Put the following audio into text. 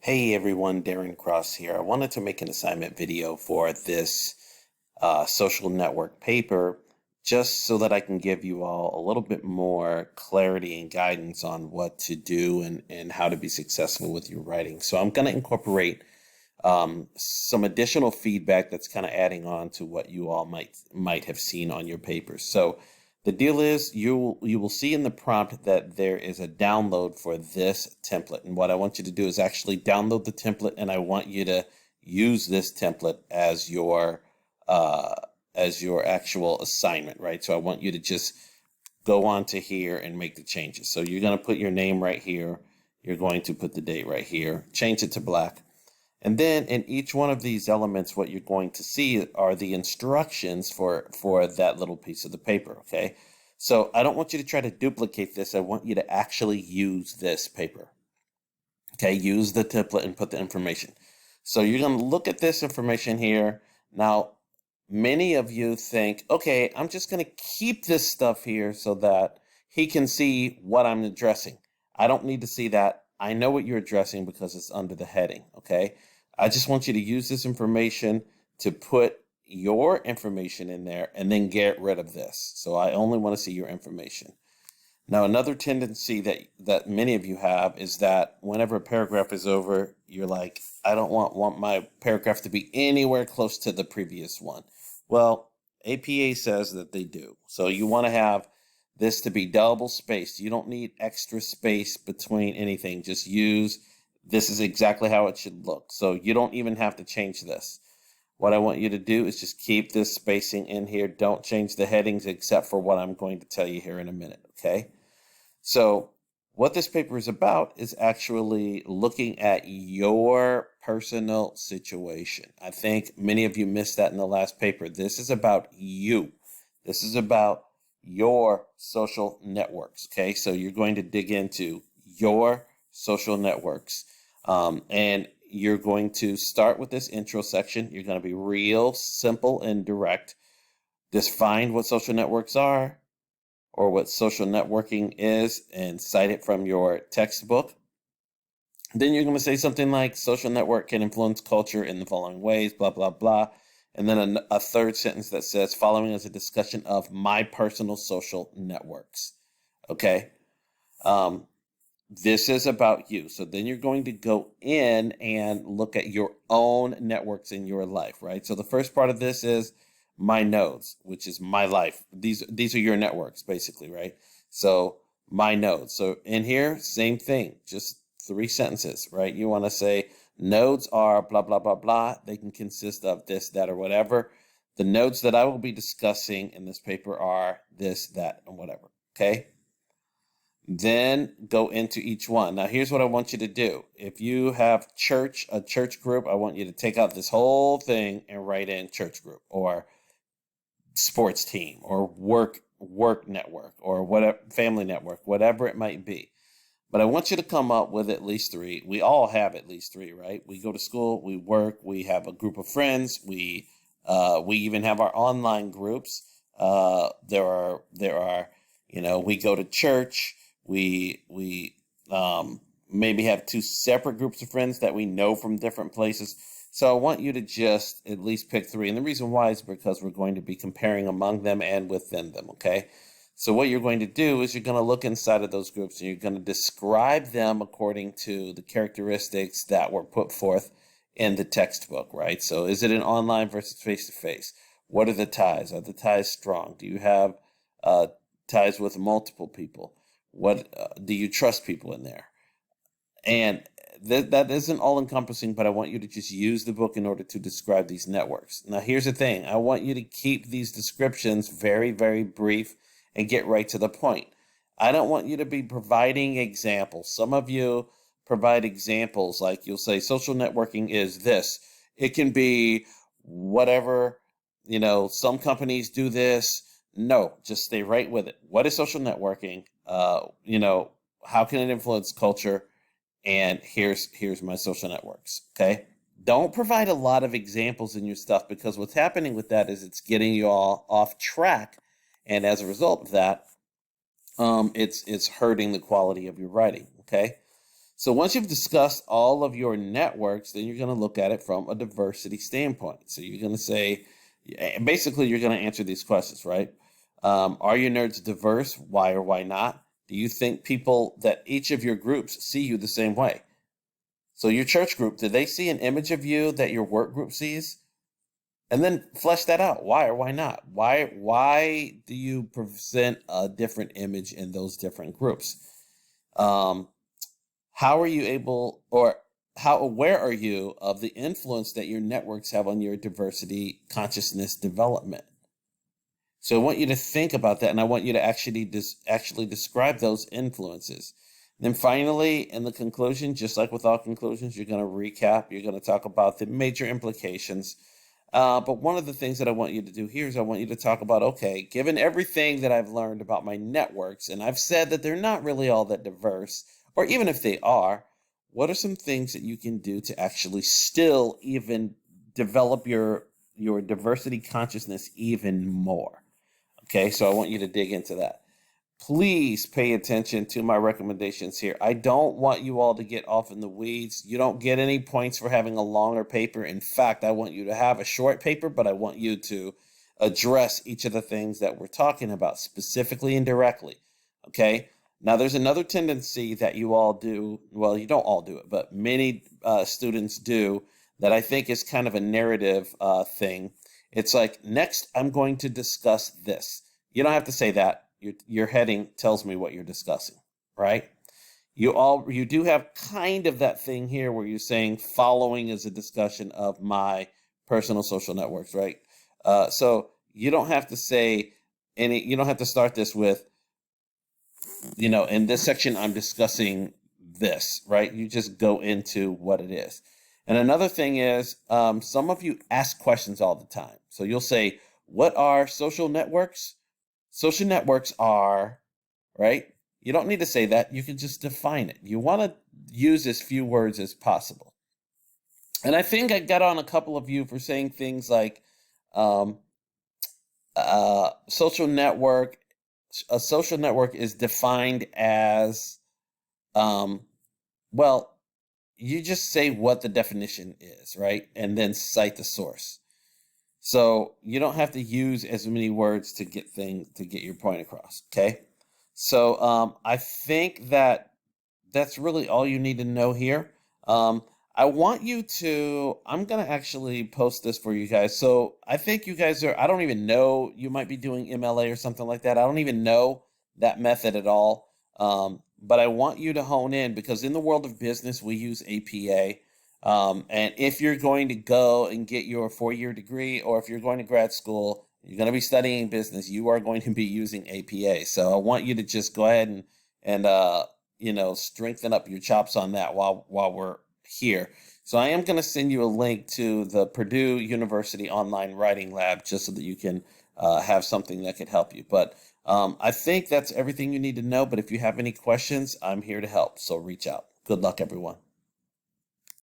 Hey everyone, Darren Cross here. I wanted to make an assignment video for this social network paper just so that I can give you all a little bit more clarity and guidance on what to do and how to be successful with your writing. So I'm going to incorporate some additional feedback that's kind of adding on to what you all might have seen on your papers. So the deal is you will see in the prompt that there is a download for this template. And what I want you to do is actually download the template, and I want you to use this template as your actual assignment, right? So I want you to just go on to here and make the changes. So you're going to put your name right here. You're going to put the date right here, change it to black. And then in each one of these elements, what you're going to see are the instructions for that little piece of the paper, okay? So I don't want you to try to duplicate this. I want you to actually use this paper, okay? Use the template and put the information. So you're going to look at this information here. Now, many of you think, okay, I'm just going to keep this stuff here so that he can see what I'm addressing. I don't need to see that. I know what you're addressing because it's under the heading, okay? I just want you to use this information to put your information in there and then get rid of this. So I only want to see your information. Now, another tendency that many of you have is that whenever a paragraph is over, you're like, I don't want my paragraph to be anywhere close to the previous one. Well, APA says that they do. So you want to have this to be double spaced. You don't need extra space between anything. Just use, this is exactly how it should look. So you don't even have to change this. What I want you to do is just keep this spacing in here. Don't change the headings except for what I'm going to tell you here in a minute, okay? So what this paper is about is actually looking at your personal situation. I think many of you missed that in the last paper. This is about you. This is about your social networks, okay? So you're going to dig into your social networks. And you're going to start with this intro section. You're going to be real simple and direct. Just find what social networks are or what social networking is and cite it from your textbook. Then you're going to say something like social network can influence culture in the following ways, blah, blah, blah. And then a third sentence that says, following is a discussion of my personal social networks. Okay. This is about you. So then you're going to go in and look at your own networks in your life, right? So the first part of this is my nodes, which is my life. These are your networks, basically, right? So my nodes. So in here, same thing, just 3 sentences, right? You want to say nodes are blah, blah, blah, blah. They can consist of this, that, or whatever. The nodes that I will be discussing in this paper are this, that, and whatever, okay? Then go into each one. Now, here's what I want you to do. If you have a church group, I want you to take out this whole thing and write in church group or sports team or work network or whatever, family network, whatever it might be. But I want you to come up with at least 3. We all have at least 3, right? We go to school, we work, we have a group of friends, we even have our online groups. There are, we go to church. We maybe have 2 separate groups of friends that we know from different places. So I want you to just at least pick 3. And the reason why is because we're going to be comparing among them and within them, okay? So what you're going to do is you're going to look inside of those groups and you're going to describe them according to the characteristics that were put forth in the textbook, right? So is it an online versus face-to-face? What are the ties? Are the ties strong? Do you have ties with multiple people? What do you trust people in there? And that isn't all encompassing, but I want you to just use the book in order to describe these networks. Now, here's the thing. I want you to keep these descriptions very, very brief and get right to the point. I don't want you to be providing examples. Some of you provide examples like you'll say social networking is this. It can be whatever, some companies do this. No, just stay right with it. What is social networking? How can it influence culture? And here's my social networks, okay? Don't provide a lot of examples in your stuff because what's happening with that is it's getting you all off track. And as a result of that, it's hurting the quality of your writing, okay? So once you've discussed all of your networks, then you're going to look at it from a diversity standpoint. So you're going to say, basically, you're going to answer these questions, right? Are your nerds diverse? Why or why not? Do you think people that each of your groups see you the same way? So your church group, do they see an image of you that your work group sees? And then flesh that out. Why or why not? Why do you present a different image in those different groups? How are you able, or how aware are you of the influence that your networks have on your diversity consciousness development? So I want you to think about that, and I want you to actually describe those influences. Then finally, in the conclusion, just like with all conclusions, you're going to recap. You're going to talk about the major implications. But one of the things that I want you to do here is I want you to talk about, okay, given everything that I've learned about my networks, and I've said that they're not really all that diverse, or even if they are, what are some things that you can do to actually still even develop your diversity consciousness even more? Okay, so I want you to dig into that. Please pay attention to my recommendations here. I don't want you all to get off in the weeds. You don't get any points for having a longer paper. In fact, I want you to have a short paper, but I want you to address each of the things that we're talking about specifically and directly. Okay? Now, there's another tendency that you all do. Well, you don't all do it, but many students do, that I think is kind of a narrative thing. It's like, next, I'm going to discuss this. You don't have to say that. Your heading tells me what you're discussing, right? You do have kind of that thing here where you're saying following is a discussion of my personal social networks, right? So you don't have to say you don't have to start this with, in this section, I'm discussing this, right? You just go into what it is. And another thing is, some of you ask questions all the time. So you'll say, what are social networks? Social networks are, right? You don't need to say that. You can just define it. You want to use as few words as possible. And I think I got on a couple of you for saying things like social network. A social network is defined as, well, you just say what the definition is, right? And then cite the source. So you don't have to use as many words to get your point across, okay? So I think that's really all you need to know here. I want you to, I'm going to actually post this for you guys. So I think you guys I don't even know, you might be doing MLA or something like that. I don't even know that method at all. But I want you to hone in, because in the world of business, we use APA. And if you're going to go and get your 4-year degree, or if you're going to grad school, you're going to be studying business, you are going to be using APA. So I want you to just go ahead and strengthen up your chops on that while we're here. So I am going to send you a link to the Purdue University Online Writing Lab, just so that you can have something that could help you. But I think that's everything you need to know. But if you have any questions, I'm here to help. So reach out. Good luck, everyone.